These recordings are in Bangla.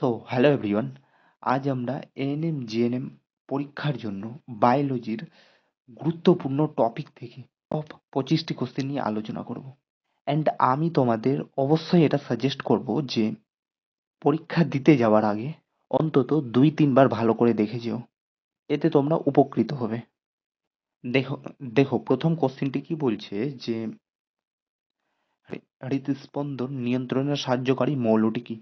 সো হ্যালো এভরিওয়ান, আজ আমরা এএনএম জিএনএম পরীক্ষার জন্য বায়োলজির গুরুত্বপূর্ণ টপিক থেকে টপ 25টি কোশ্চেন নিয়ে আলোচনা করব। অ্যান্ড আমি তোমাদের অবশ্যই এটা সাজেস্ট করব যে পরীক্ষা দিতে যাওয়ার আগে অন্তত 2-3 বার ভালো করে দেখে যেও, এতে তোমরা উপকৃত হবে। দেখো দেখো প্রথম কোশ্চেনটি কি বলছে যে হৃদস্পন্দন নিয়ন্ত্রণে সাহায্যকারী মৌলটি কি?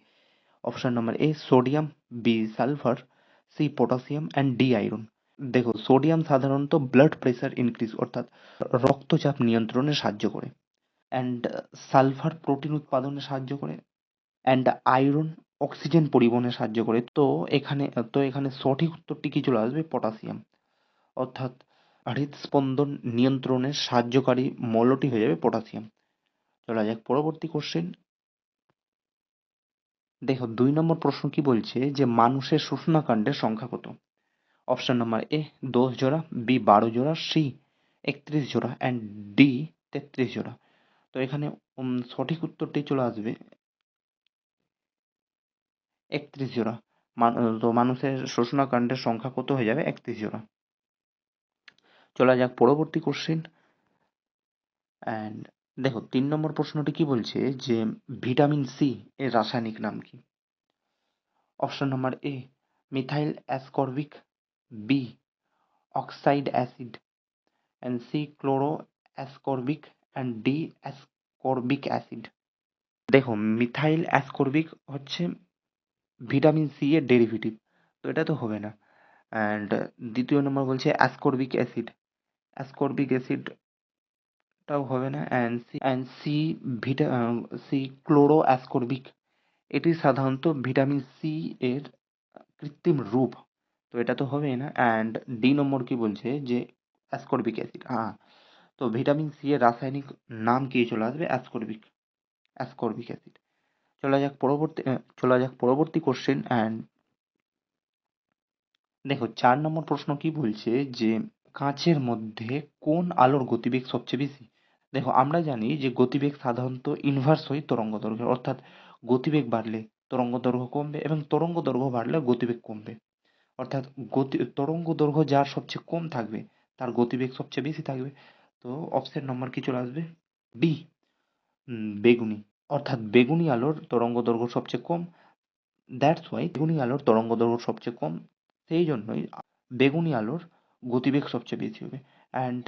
Option number A sodium, B sulphur, C potassium and D iron. দেখো সোডিয়াম সাধারণত ব্লাড প্রেশার ইনক্রিজ অর্থাৎ রক্তচাপ নিয়ন্ত্রণে সাহায্য করে, অ্যান্ড সালফার প্রোটিন উৎপাদনে সাহায্য করে, অ্যান্ড আয়রন অক্সিজেন পরিবহনে সাহায্য করে। তো এখানে সঠিক উত্তরটি কি চলে আসবে? পটাশিয়াম। অর্থাৎ হৃদস্পন্দন নিয়ন্ত্রণে সাহায্যকারী মৌলটি হয়ে যাবে পটাশিয়াম। চলা যাক পরবর্তী কোশ্চেন। দেখো 2 নম্বর প্রশ্ন কি বলছে যে মানুষের শুষ্মাকাণ্ডের সংখ্যা কত? অপশন নাম্বার এ 10 জোড়া, বি 12 জোড়া, সি 31 জোড়া অ্যান্ড ডি 33 জোড়া। তো এখানে সঠিক উত্তরটি চলে আসবে 31 জোড়া। তো মানুষের শুষ্মাকাণ্ডের সংখ্যা কত হয়ে যাবে? 31 জোড়া। চলা যাক পরবর্তী কোশ্চেন। অ্যান্ড দেখো 3 নম্বর প্রশ্নটি কি বলছে যে ভিটামিন সি এর রাসায়নিক নাম কি? Option number A methyl ascorbic, B oxide acid and C chloro ascorbic and D ascorbic acid. দেখো মিথাইল অ্যাসকর্বিক হচ্ছে ভিটামিন সি এর ডেরিভেটিভ, তো এটা তো হবে না। অ্যান্ড দ্বিতীয় নম্বর বলছে অ্যাসকর্বিক অ্যাসিড, অ্যাসকর্বিক অ্যাসিডটাও হবে না। And C C chloro ascorbic, এটি সাধারণত ভিটামিন সি এর কৃত্রিম রূপ, তো এটা তো হবেই না। অ্যান্ড ডি নম্বর কি বলছে যে অ্যাসকর্বিক অ্যাসিড, হ্যাঁ। তো ভিটামিন সি এর রাসায়নিক নাম কি চলে আসবে? Ascorbic, ascorbic acid. চলা যাক পরবর্তী কোশ্চেন। অ্যান্ড দেখো 4 নম্বর প্রশ্ন কি বলছে যে কাঁচের মধ্যে কোন আলোর গতিবেগ সবচেয়ে বেশি? দেখো আমরা জানি যে গতিবেগ সাধারণত ইনভার্স হয় তরঙ্গ দৈর্ঘ্যের, অর্থাৎ গতিবেগ বাড়লে তরঙ্গ দৈর্ঘ্য কমবে এবং তরঙ্গ দৈর্ঘ্য বাড়লে গতিবেগ কমবে। অর্থাৎ তরঙ্গ দৈর্ঘ্য যার সবচেয়ে কম থাকবে তার গতিবেগ সবচেয়ে বেশি থাকবে। তো অপশন নম্বর কি চলে আসবে? ডি, বেগুনি। অর্থাৎ বেগুনি আলোর তরঙ্গ দৈর্ঘ্য সবচেয়ে কম, দ্যাটস ওয়াই বেগুনি আলোর তরঙ্গ দৈর্ঘ্য সবচেয়ে কম, সেই জন্যই বেগুনি আলোর গতিবেগ সবচেয়ে বেশি হবে। অ্যান্ড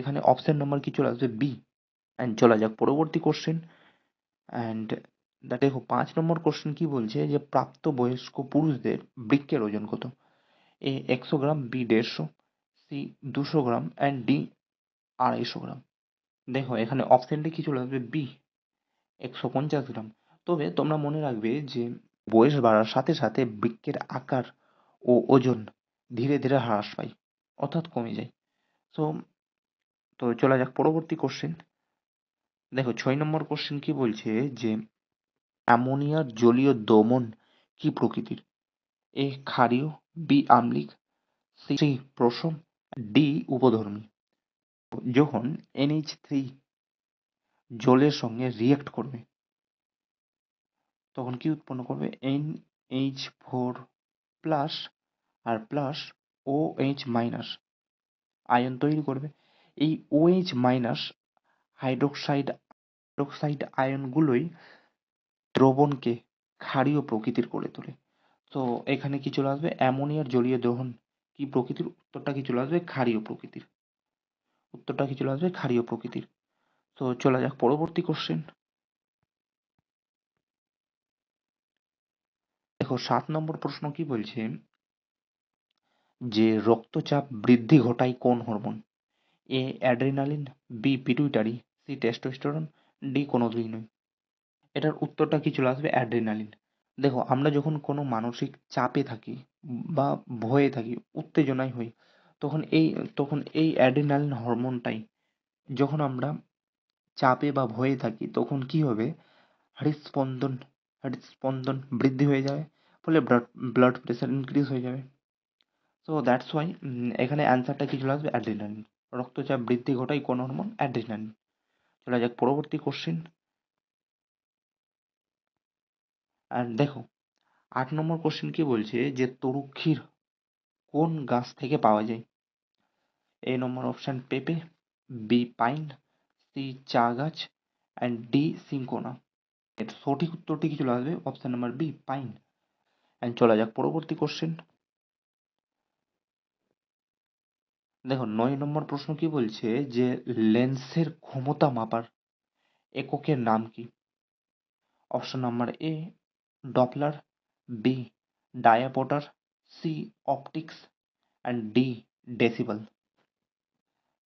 এখানে অপশন নম্বর কি চলে আসবে? বি। অ্যান্ড চলা যাক পরবর্তী কোশ্চেন। অ্যান্ড দেখো 5 নম্বর কোশ্চেন কি বলছে যে প্রাপ্তবয়স্ক পুরুষদের বৃক্কের ওজন কত? A 100 gram, B 150, C 200 gram and D 250 gram. দেখো এখানে অপশনটি কি চলে আসবে? B 150 gram. তবে তোমরা মনে রাখবে যে বয়স বাড়ার সাথে সাথে বৃক্কের আকার ও ওজন ধীরে ধীরে হ্রাস পায়, অর্থাৎ কমে যায়। সো তো চলা যাক পরবর্তী কোশ্চেন। দেখো 6 নম্বর কোশ্চেন কি বলছে যে অ্যামোনিয়ার জলীয় দ্রবণ কি প্রকৃতির? এ ক্ষারীয়, বি আম্লিক, সি প্রশম, ডি উপধর্মী। যখন NH3 জলের সঙ্গে রিয়েক্ট করবে তখন কি উৎপন্ন করবে? NH4+ আর প্লাস OH মাইনাস আয়ন তৈরি করবে। এই OH মাইনাস হাইড্রোক্সাইড আয়নগুলোই দ্রবণকে ক্ষারীয় প্রকৃতির করে তোলে। তো এখানে কি চলে আসবে? অ্যামোনিয়ার জলীয় দ্রবণ কি প্রকৃতির? উত্তরটা কি চলে আসবে? ক্ষারীয় প্রকৃতির। উত্তরটা কি চলে আসবে? ক্ষারীয় প্রকৃতির। তো চলা যাক পরবর্তী কোশ্চেন। দেখো 7 নম্বর প্রশ্ন কি বলছে যে রক্তচাপ বৃদ্ধি ঘটায় কোন hormone? A adrenaline, B pituitary, C testosterone, D কোনোটিই নয়। এটার উত্তরটা কি চলে আসবে? অ্যাড্রিনালিন। দেখো আমরা যখন কোনো মানসিক চাপে থাকি বা ভয়ে থাকি, উত্তেজনায় হই, তখন এই অ্যাড্রিনালিন হরমোনটাই, যখন আমরা চাপে বা ভয়ে থাকি তখন কি হবে? হৃদস্পন্দন হৃদস্পন্দন বৃদ্ধি হয়ে যাবে, ফলে ব্লাড প্রেশার ইনক্রিজ হয়ে যাবে। সো দ্যাটস ওয়াই এখানে অ্যান্সারটা কি চলে আসবে? অ্যাড্রিনালিন। রক্তচাপ বৃদ্ধি ঘটায় কোন হরমোন? অ্যাড্রিনালিন। চলা যাক পরবর্তী কোশ্চেন। আর দেখো 8 নম্বর কোশ্চেন কি বলছে যে তরুক্ষীর কোন গাছ থেকে পাওয়া যায়? এ নম্বর অপশন পেঁপে, বি পাইন, সি চা গাছ অ্যান্ড ডি সিনকোনা। এর সঠিক উত্তরটি কি চলে আসবে? Option number B pine. And চলা যাক পরবর্তী কোশ্চেন। দেখো 9 নম্বর প্রশ্ন কি বলছে যে লেন্সের ক্ষমতা মাপার এককের নাম কি? Option number A Doppler, B dioptre, C optics and D decibel.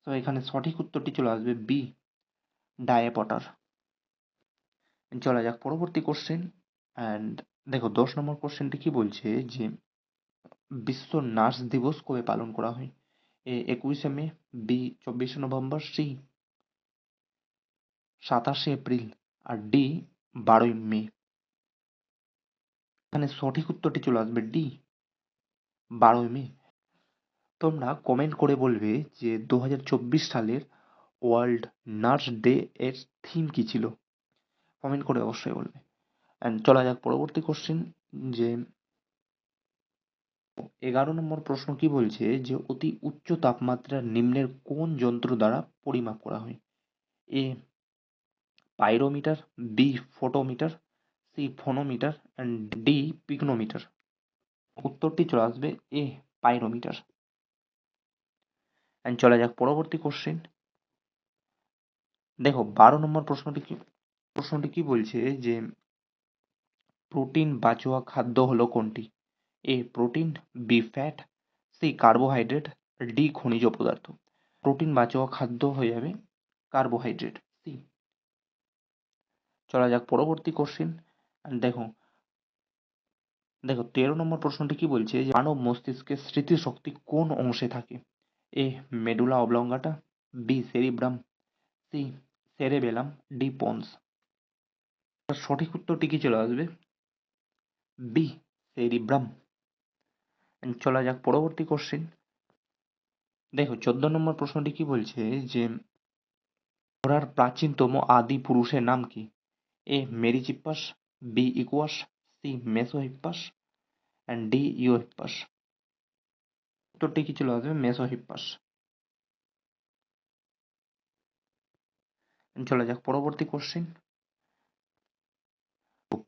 তো এখানে সঠিক উত্তরটি চলে আসবে বি ডায়াপটার। চলা যাক পরবর্তী কোশ্চেন। অ্যান্ড দেখো 10 নম্বর কোশ্চেনটি কি বলছে যে বিশ্ব নার্স দিবস কবে পালন করা হয়? এ 21শে মে, বি 24শে নভেম্বর, সি 27শে এপ্রিল আর ডি 12ই মে। এখানে সঠিক উত্তরটি চলে আসবে ডি 12ই মে। তোমরা কমেন্ট করে বলবে যে 2024 সালের ওয়ার্ল্ড নার্স ডে এর থিম কি ছিল? কমেন্ট করে অবশ্যই বলবে। অ্যান্ড চলা যাক পরবর্তী কোশ্চেন। যে 11 নম্বর প্রশ্ন কি বলছে যে অতি উচ্চ তাপমাত্রা নিম্নের কোন যন্ত্র দ্বারা পরিমাপ করা হয়? A pyrometer, B photometer, C phonometer and D pycnometer. উত্তরটি চলে আসবে এ পাইরোমিটার। অ্যান্ড চলা যাক পরবর্তী কোশ্চেন। দেখো 12 নম্বর প্রশ্নটি কি বলছে যে প্রোটিন বাচোয়া খাদ্য হলো কোনটি? A protein, B fat, C carbohydrate, D খনিজ পদার্থ। প্রোটিন বাচোয়া খাদ্য হয়ে যাবে কার্বোহাইড্রেট, সি। চলা যাক পরবর্তী কোশ্চেন। দেখো দেখো 13 নম্বর প্রশ্নটি কি বলছে যে মানব মস্তিষ্কের স্মৃতিশক্তি কোন অংশে থাকে? A medulla oblongata, B cerebrum, C cerebellum, D pons. সঠিক উত্তরটি কি চলে আসবে? B cerebrum. চলা যাক পরবর্তী কোশ্চেন। দেখো 14 নম্বর প্রশ্নটি কি বলছে যে ঘোড়ার প্রাচীনতম আদি পুরুষের নাম কি? A Merychippus, B Equus, C Mesohippus and D Eohippus. উত্তরটি কি চলে আসবে? মেসোহিপ্পাস। চলা যাক পরবর্তী কোশ্চেন।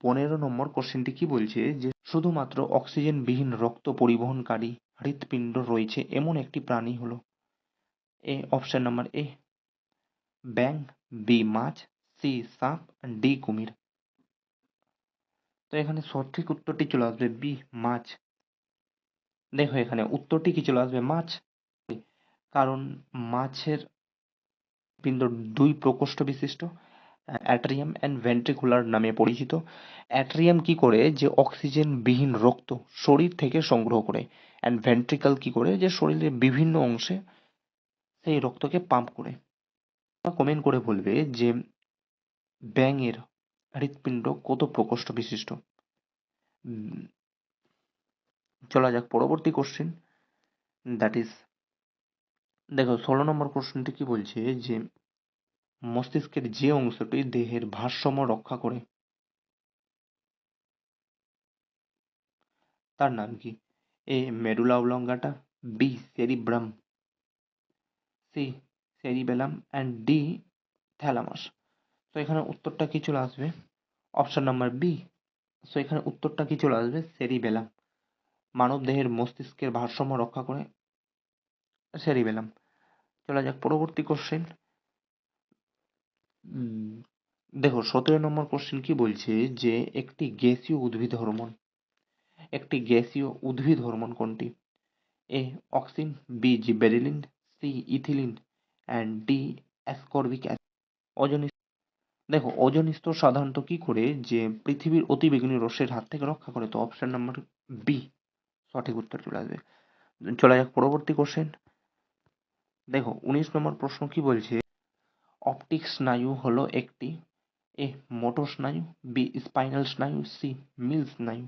15 নম্বর কোশ্চেনটি কি বলছে যে শুধুমাত্র অক্সিজেন বিহীন রক্ত পরিবহনকারী হৃৎপিণ্ড রয়েছে এমন একটি প্রাণী হলো? এ অপশন নাম্বার এ ব্যাং, বি মাছ, সি সাপ, ডি কুমির। তো এখানে সঠিক উত্তরটি চলে আসবে বি মাছ। দেখো এখানে উত্তরটি কি চলে আসবে? মাছ। কারণ মাছের পিণ্ড দুই প্রকোষ্ঠ বিশিষ্ট, অ্যাট্রিয়াম অ্যান্ড ভেন্ট্রিকুলার নামে পরিচিত। অ্যাট্রিয়াম কি করে যে অক্সিজেন বিহীন রক্ত শরীর থেকে সংগ্রহ করে, অ্যান্ড ভেন্ট্রিকল কি করে যে শরীরের বিভিন্ন অংশে সেই রক্তকে পাম্প করে। কমেন্ট করে বলবে যে ব্যাঙের হৃৎপিণ্ড কত প্রকোষ্ঠ বিশিষ্ট। উম, চলা যাক পরবর্তী কোশ্চেন। দ্যাট ইজ দেখো 16 নম্বর কোশ্চেনটি কি বলছে যে মস্তিষ্কের যে অংশটি দেহের ভারসাম্য রক্ষা করে তার নাম কি? A medulla oblongata, B cerebrum, C cerebellum and D thalamus. তো এখানে উত্তরটা কি চলে আসবে? Option number B. সো এখানে উত্তরটা কি চলে আসবে? সেরিবেলাম। মানব দেহের মস্তিষ্কের ভারসাম্য রক্ষা করে সেরিবেলাম। চলা যাক পরবর্তী কোশ্চেন। দেখো 17 নম্বর কোশ্চেন কি বলছে যে একটি গ্যাসীয় উদ্ভিদ হরমোন কোনটি? A auxin, B gibberellin, C ethylene and D ascorbic acid. Ozone দেখো ওজোন স্তর সাধারণত কি করে যে পৃথিবীর অতিবেগুনি রশ্মির হাত থেকে রক্ষা করে? তো অপশন নাম্বার বি সঠিক উত্তর চলে আসবে। চলা যাক পরবর্তী কোশ্চেন। দেখো 19 নম্বর প্রশ্ন কি বলছে অপটিক স্নায়ু হলো একটি এ মোটর স্নায়ু, বি স্পাইনাল স্নায়ু, সি মিল স্নায়ু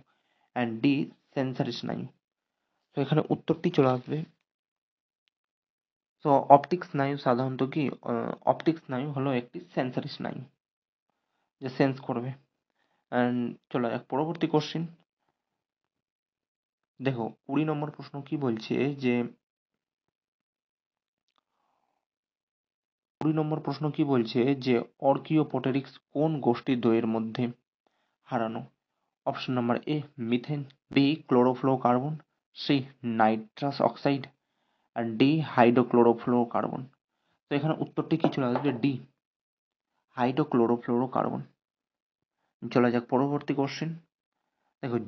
অ্যান্ড ডি সেন্সরি স্নায়ু। তো এখানে উত্তরটি চলে আসবে। তো অপটিক স্নায়ু সাধারণত কি অপটিক স্নায়ু হলো একটি সেন্সরি স্নায়ু যে সেন্স করবে। অ্যান্ড চলে যাক পরবর্তী কোশ্চেন। দেখো 20 নম্বর প্রশ্ন কি বলছে যে 20 নম্বর প্রশ্ন কি বলছে যে অর্কিওপটেরিক্স কোন গোষ্ঠীর দইয়ের মধ্যে হারানো? Option number A methane, B chlorofluorocarbon, C nitrous oxide আর ডি হাইড্রোক্লোরোফ্লোরোকার্বন। তো এখানে উত্তরটি কি চলে আসবে? D hydrochlorofluorocarbon. চলা যাক পরবর্তী কোশ্চেন। দেখো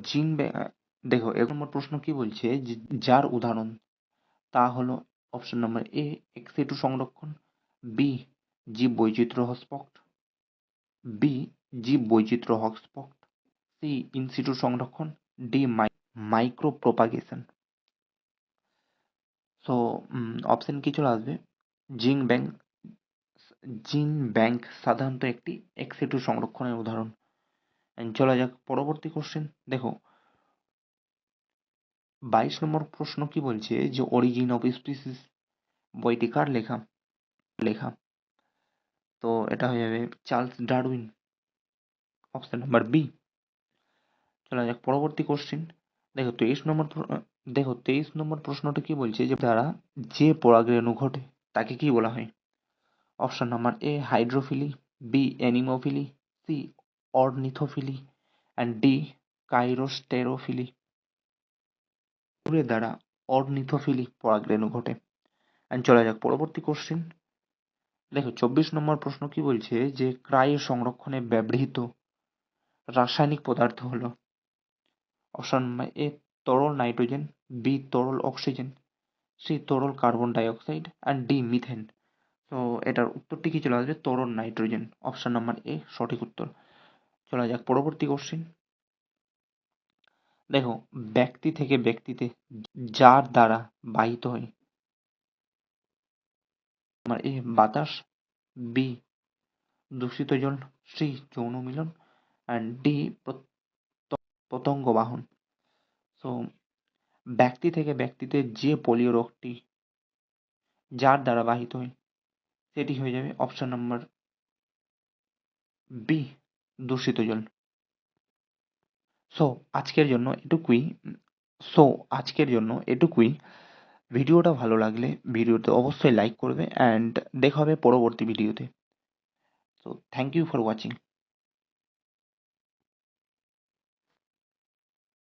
দেখো 1 নম্বর প্রশ্ন কি বলছে যে যার উদাহরণ তা হলো অপশন নাম্বার এ এক্স সংরক্ষণ, বি জীব বৈচিত্র্য হটস্পট, বি জীব বৈচিত্র্য হটস্পট, সি ইনসিটু সংরক্ষণ, D micro propagation. So option কি চলে আসবে? জিন ব্যাংক। জিন ব্যাংক সাধারণত একটি এক্স সংরক্ষণের উদাহরণ। চলা যাক পরবর্তী কোশ্চেন। দেখো 22 নম্বর প্রশ্ন কি বলছে যে অরিজিন অফ স্পিসিস বইটি কার লেখা? লেখা তো এটা হয়ে যাবে Charles Darwin, option number B. চলা যাক পরবর্তী কোশ্চেন। দেখো 23 নম্বর প্রশ্নটা কি বলছে যে দ্বারা যে পরাগরেণু ঘটে তাকে কি বলা হয়? Option number A hydrophily, B anemophily, C ornithophily and D chiropterophily. দ্বারা অর্নিথোফিলি পরাগরেণু ঘটে। অ্যান্ড চলা যাক পরবর্তী কোশ্চেন। দেখো 24 নম্বর প্রশ্ন কি বলছে যে ক্রায়ো সংরক্ষণে ব্যবহৃত রাসায়নিক পদার্থ হলো? অপশন এ তরল নাইট্রোজেন, বি তরল অক্সিজেন, সি তরল carbon dioxide and D methane. তো এটার উত্তরটি কি চলে আসবে? তরল নাইট্রোজেন, অপশন নাম্বার এ সঠিক উত্তর। চলা যাক পরবর্তী কোশ্চেন। দেখো ব্যক্তি থেকে ব্যক্তিতে যার দ্বারা বাহিত হয়, আমার এ বাতাস, বি দূষিত জল, সি যৌন মিলন অ্যান্ড ডি পতঙ্গ বাহন। তো ব্যক্তি থেকে ব্যক্তিতে যে পোলিও রোগটি যার দ্বারা বাহিত হয় সেটি হয়ে যাবে অপশন নাম্বার বি দূষিত জল। সো আজকের জন্য এটুকুই। সো আজকের জন্য এটুকুই। ভিডিওটা ভালো লাগলে ভিডিওতে অবশ্যই লাইক করবে অ্যান্ড দেখা হবে পরবর্তী ভিডিওতে। So thank you for watching.